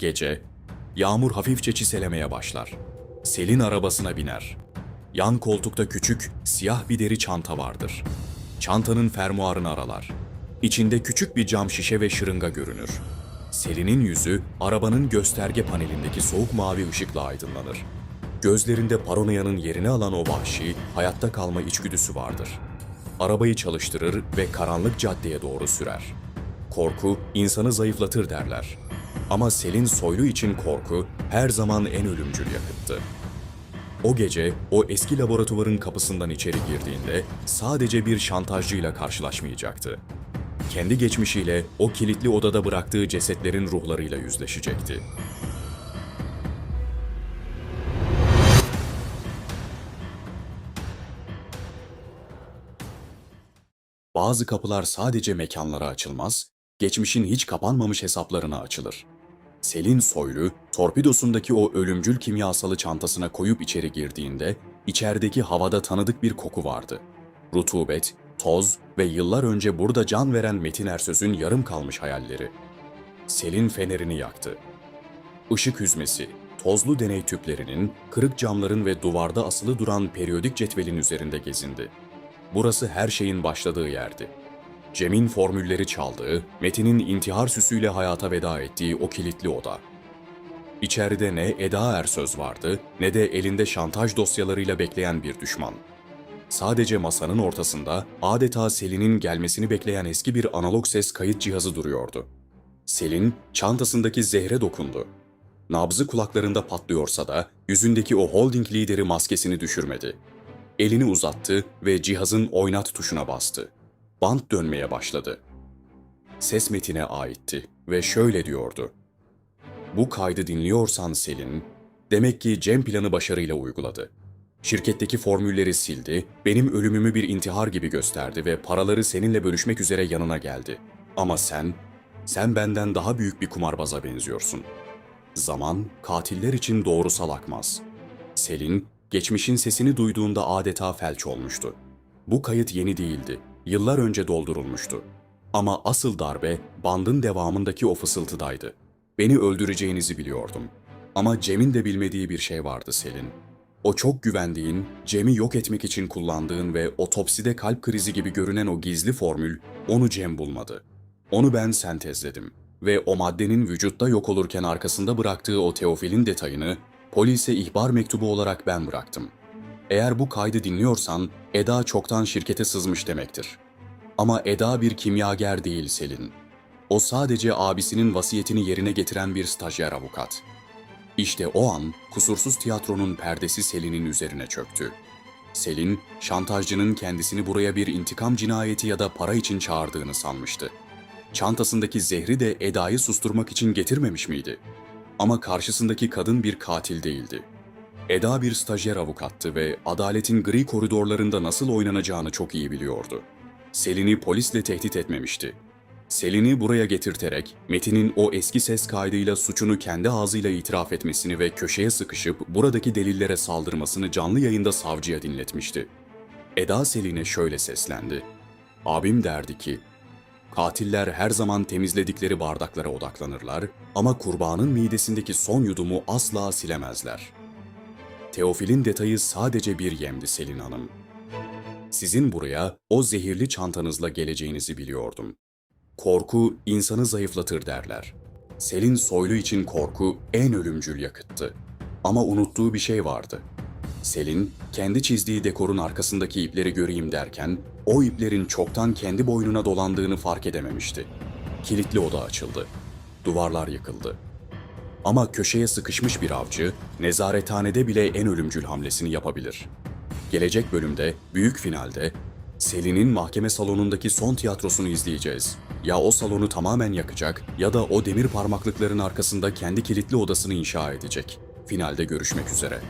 Gece, yağmur hafifçe çiselemeye başlar. Selin arabasına biner. Yan koltukta küçük, siyah bir deri çanta vardır. Çantanın fermuarını aralar. İçinde küçük bir cam şişe ve şırınga görünür. Selin'in yüzü arabanın gösterge panelindeki soğuk mavi ışıkla aydınlanır. Gözlerinde paranoyanın yerini alan o vahşi, hayatta kalma içgüdüsü vardır. Arabayı çalıştırır ve karanlık caddeye doğru sürer. Korku insanı zayıflatır derler. Ama Selin Soylu için korku her zaman en ölümcül yakıttı. O gece o eski laboratuvarın kapısından içeri girdiğinde sadece bir şantajcıyla karşılaşmayacaktı. Kendi geçmişiyle o kilitli odada bıraktığı cesetlerin ruhlarıyla yüzleşecekti. Bazı kapılar sadece mekanlara açılmaz, geçmişin hiç kapanmamış hesaplarına açılır. Selin Soylu, torpidosundaki o ölümcül kimyasalı çantasına koyup içeri girdiğinde, içerideki havada tanıdık bir koku vardı. Rutubet, toz ve yıllar önce burada can veren Metin Ersöz'ün yarım kalmış hayalleri. Selin fenerini yaktı. Işık hüzmesi, tozlu deney tüplerinin, kırık camların ve duvarda asılı duran periyodik cetvelin üzerinde gezindi. Burası her şeyin başladığı yerdi. Cem'in formülleri çaldığı, Metin'in intihar süsüyle hayata veda ettiği o kilitli oda. İçeride ne Eda Ersöz vardı, ne de elinde şantaj dosyalarıyla bekleyen bir düşman. Sadece masanın ortasında adeta Selin'in gelmesini bekleyen eski bir analog ses kayıt cihazı duruyordu. Selin, çantasındaki zehre dokundu. Nabzı kulaklarında patlıyorsa da yüzündeki o holding lideri maskesini düşürmedi. Elini uzattı ve cihazın oynat tuşuna bastı. Bant dönmeye başladı. Ses Metin'e aitti ve şöyle diyordu. Bu kaydı dinliyorsan Selin, demek ki Cem planı başarıyla uyguladı. Şirketteki formülleri sildi, benim ölümümü bir intihar gibi gösterdi ve paraları seninle bölüşmek üzere yanına geldi. Ama sen benden daha büyük bir kumarbaza benziyorsun. Zaman, katiller için doğrusal akmaz. Selin, geçmişin sesini duyduğunda adeta felç olmuştu. Bu kayıt yeni değildi, yıllar önce doldurulmuştu. Ama asıl darbe, bandın devamındaki o fısıltıdaydı. Beni öldüreceğinizi biliyordum. Ama Cem'in de bilmediği bir şey vardı Selin. O çok güvendiğin, Cem'i yok etmek için kullandığın ve otopside kalp krizi gibi görünen o gizli formül, onu Cem bulmadı. Onu ben sentezledim. Ve o maddenin vücutta yok olurken arkasında bıraktığı o teofilin detayını, polise ihbar mektubu olarak ben bıraktım. Eğer bu kaydı dinliyorsan, Eda çoktan şirkete sızmış demektir. Ama Eda bir kimyager değil Selin. O sadece abisinin vasiyetini yerine getiren bir stajyer avukat. İşte o an kusursuz tiyatronun perdesi Selin'in üzerine çöktü. Selin, şantajcının kendisini buraya bir intikam cinayeti ya da para için çağırdığını sanmıştı. Çantasındaki zehri de Eda'yı susturmak için getirmemiş miydi? Ama karşısındaki kadın bir katil değildi. Eda bir stajyer avukattı ve adaletin gri koridorlarında nasıl oynanacağını çok iyi biliyordu. Selin'i polisle tehdit etmemişti. Selin'i buraya getirterek Metin'in o eski ses kaydıyla suçunu kendi ağzıyla itiraf etmesini ve köşeye sıkışıp buradaki delillere saldırmasını canlı yayında savcıya dinletmişti. Eda Selin'e şöyle seslendi. Abim derdi ki, katiller her zaman temizledikleri bardaklara odaklanırlar ama kurbanın midesindeki son yudumu asla silemezler. Teofil'in detayı sadece bir yemdi Selin Hanım. Sizin buraya o zehirli çantanızla geleceğinizi biliyordum. Korku insanı zayıflatır derler. Selin Soylu için korku en ölümcül yakıttı. Ama unuttuğu bir şey vardı. Selin, kendi çizdiği dekorun arkasındaki ipleri göreyim derken, o iplerin çoktan kendi boynuna dolandığını fark edememişti. Kilitli oda açıldı. Duvarlar yıkıldı. Ama köşeye sıkışmış bir avcı, nezarethanede bile en ölümcül hamlesini yapabilir. Gelecek bölümde, büyük finalde, Selin'in mahkeme salonundaki son tiyatrosunu izleyeceğiz. Ya o salonu tamamen yakacak ya da o demir parmaklıkların arkasında kendi kilitli odasını inşa edecek. Finalde görüşmek üzere.